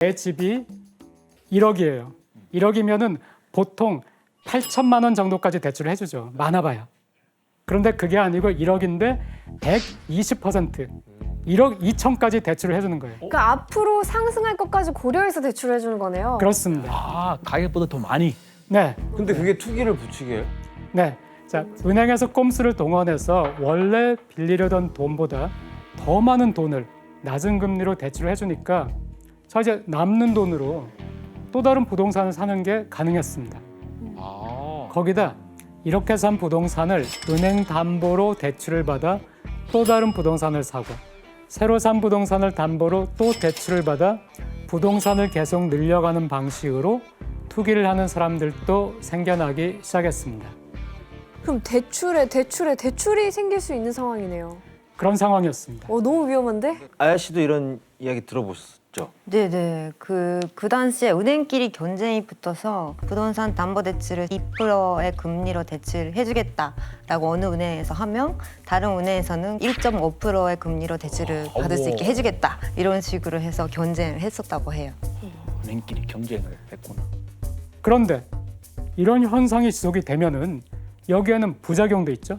내 집이 1억이에요. 1억이면은 보통 8천만 원 정도까지 대출을 해주죠. 많아봐야. 그런데 그게 아니고 1억인데 120%, 1억 2천까지 대출을 해주는 거예요. 그러니까 앞으로 상승할 것까지 고려해서 대출을 해주는 거네요. 그렇습니다. 아, 가격보다 더 많이. 네, 근데 그게 투기를 부추게 해요? 네. 자, 은행에서 꼼수를 동원해서 원래 빌리려던 돈보다 더 많은 돈을 낮은 금리로 대출을 해주니까 저 이제 남는 돈으로 또 다른 부동산을 사는 게 가능했습니다. 거기다 이렇게 산 부동산을 은행 담보로 대출을 받아 또 다른 부동산을 사고 새로 산 부동산을 담보로 또 대출을 받아 부동산을 계속 늘려가는 방식으로 투기를 하는 사람들도 생겨나기 시작했습니다. 그럼 대출이 생길 수 있는 상황이네요. 그런 상황이었습니다. 너무 위험한데? 아야 씨도 이런 이야기 들어보셨죠? 네네. 그 당시에 은행끼리 경쟁이 붙어서 부동산 담보대출을 2%의 금리로 대출해주겠다라고 어느 은행에서 하면 다른 은행에서는 1.5%의 금리로 대출을 받을 수 있게 해주겠다 이런 식으로 해서 경쟁을 했었다고 해요. 은행끼리 경쟁을 했구나. 그런데 이런 현상이 지속이 되면은 여기에는 부작용도 있죠.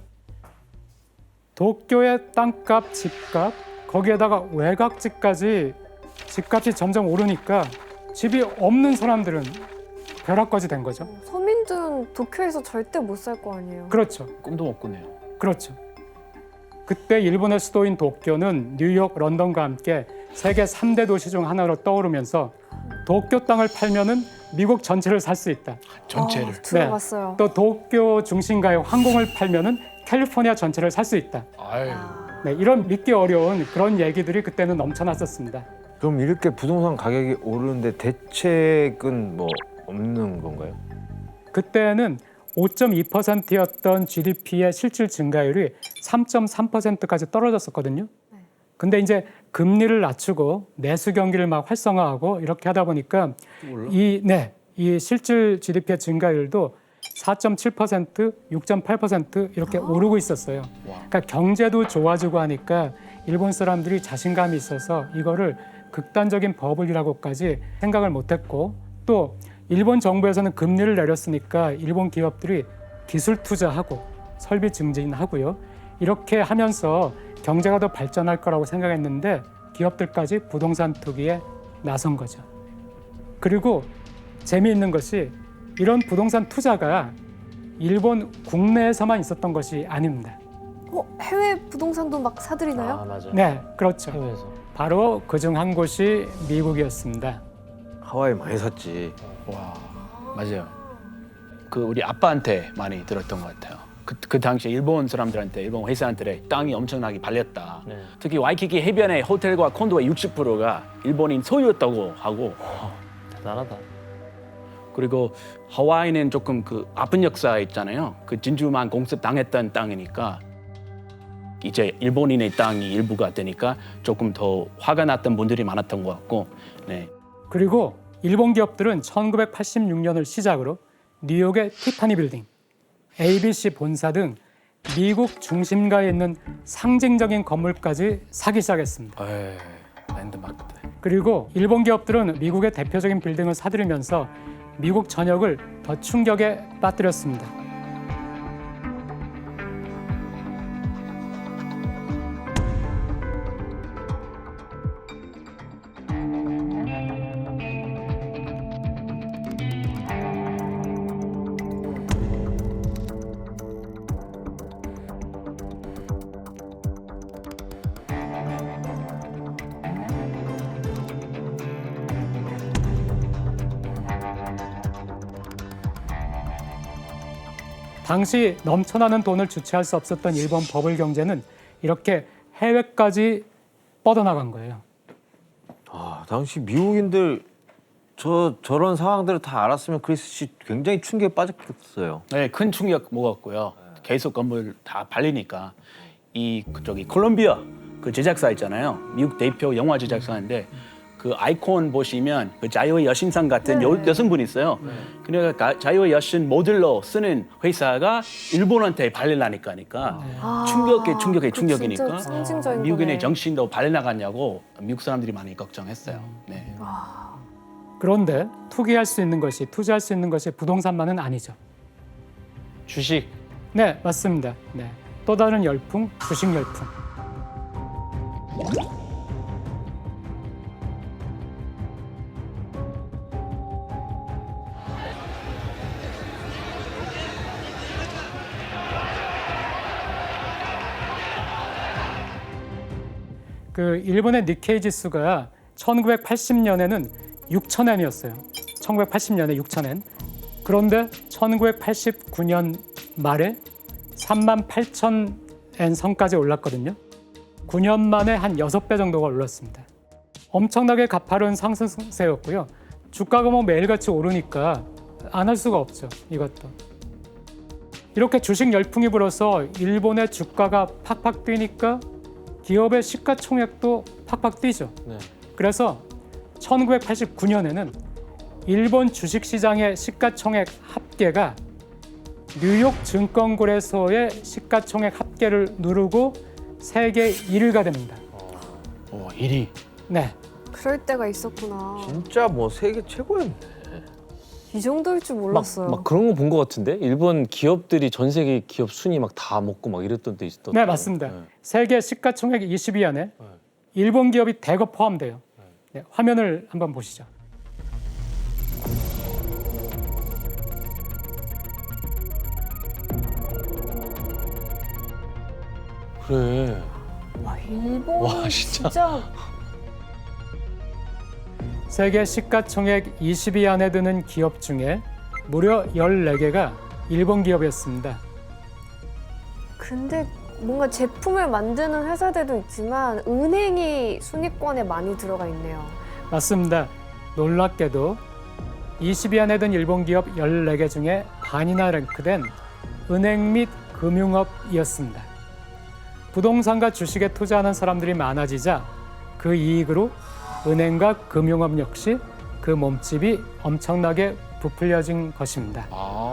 도쿄의 땅값, 집값, 거기에다가 외곽집까지 집값이 점점 오르니까 집이 없는 사람들은 벼락까지 된 거죠. 서민들은 도쿄에서 절대 못 살 거 아니에요. 그렇죠. 꿈도 못 꾸네요. 그렇죠. 그때 일본의 수도인 도쿄는 뉴욕, 런던과 함께 세계 3대 도시 중 하나로 떠오르면서 도쿄 땅을 팔면은 미국 전체를 살 수 있다. 전체를. 들어봤어요. 또 도쿄 중심가의 항공을 팔면은 캘리포니아 전체를 살 수 있다. 아유. 네, 이런 믿기 어려운 그런 얘기들이 그때는 넘쳐났었습니다. 그럼 이렇게 부동산 가격이 오르는데 대책은 뭐 없는 건가요? 그때는 5.2%였던 GDP의 실질 증가율이 3.3%까지 떨어졌었거든요. 근데 이제 금리를 낮추고 내수 경기를 막 활성화하고 이렇게 하다 보니까 이 실질 GDP의 증가율도 4.7%, 6.8% 이렇게 오르고 있었어요. 그러니까 경제도 좋아지고 하니까 일본 사람들이 자신감이 있어서 이거를 극단적인 버블이라고까지 생각을 못했고 또 일본 정부에서는 금리를 내렸으니까 일본 기업들이 기술 투자하고 설비 증진하고요. 이렇게 하면서 경제가 더 발전할 거라고 생각했는데 기업들까지 부동산 투기에 나선 거죠. 그리고 재미있는 것이 이런 부동산 투자가 일본 국내에서만 있었던 것이 아닙니다. 해외 부동산도 막 사들이나요? 맞아요. 네, 그렇죠. 해외에서. 바로 그중 한 곳이 미국이었습니다. 하와이 많이 샀지. 와, 맞아요. 그 우리 아빠한테 많이 들었던 것 같아요. 그 당시에 일본 사람들한테, 일본 회사한테 땅이 엄청나게 팔렸다. 특히 와이키키 해변의 호텔과 콘도의 60%가 일본인 소유였다고 하고. 대단하다. 그리고 하와이는 조금 그 아픈 역사 있잖아요. 그 진주만 공습당했던 땅이니까 이제 일본인의 땅이 일부가 되니까 조금 더 화가 났던 분들이 많았던 것 같고. 네. 그리고 일본 기업들은 1986년을 시작으로 뉴욕의 티파니 빌딩, ABC 본사 등 미국 중심가에 있는 상징적인 건물까지 사기 시작했습니다. 랜드마크. 그리고 일본 기업들은 미국의 대표적인 빌딩을 사들이면서 미국 전역을 더 충격에 빠뜨렸습니다. 당시 넘쳐나는 돈을 주체할 수 없었던 일본 버블 경제는 이렇게 해외까지 뻗어나간 거예요. 아, 당시 미국인들 저런 상황들을 다 알았으면 크리스 씨 굉장히 충격에 빠졌겠어요. 네, 큰 충격 먹었고요. 계속 건물 다 팔리니까 저기 콜롬비아 그 제작사 있잖아요. 미국 대표 영화 제작사인데 그 아이콘 보시면 그 자유의 여신상 같은 여성분이 있어요. 그러니까 자유의 여신 모델로 쓰는 회사가 일본한테 발려나니까 충격이니까 진짜 상징적인 미국인의 거네. 정신도 발려나갔냐고 미국 사람들이 많이 걱정했어요. 네. 그런데 투기할 수 있는 것이, 투자할 수 있는 것이 부동산만은 아니죠. 주식. 네, 맞습니다. 네. 또 다른 열풍, 주식 열풍. 그 일본의 니케이 지수가 1980년에는 6,000엔이었어요. 1980년에 6,000엔. 그런데 1989년 말에 38,000엔 선까지 올랐거든요. 9년 만에 한 6배 정도가 올랐습니다. 엄청나게 가파른 상승세였고요. 주가가 뭐 매일같이 오르니까 안 할 수가 없죠. 이것도. 이렇게 주식 열풍이 불어서 일본의 주가가 팍팍 뛰니까 기업의 시가총액도 팍팍 뛰죠. 네. 그래서 1989년에는 일본 주식시장의 시가총액 합계가 뉴욕 증권거래소의 시가총액 합계를 누르고 세계 1위가 됩니다. 1위. 네, 그럴 때가 있었구나. 진짜 뭐 세계 최고였네. 이 정도일 줄 몰랐어요. 막 그런 거 본 것 같은데 일본 기업들이 전 세계 기업 순위 막 다 먹고 막 이랬던 때 있었던. 네 맞습니다. 세계 시가총액 20위 안에 일본 기업이 대거 포함돼요. 네, 화면을 한번 보시죠. 그래. 와, 일본 와, 진짜. 세계 시가총액 20위 안에 드는 기업 중에 무려 14개가 일본 기업이었습니다. 근데 뭔가 제품을 만드는 회사들도 있지만 은행이 순위권에 많이 들어가 있네요. 맞습니다. 놀랍게도 20위 안에 든 일본 기업 14개 중에 반이나 랭크된 은행 및 금융업이었습니다. 부동산과 주식에 투자하는 사람들이 많아지자 그 이익으로 은행과 금융업 역시 그 몸집이 엄청나게 부풀려진 것입니다. 아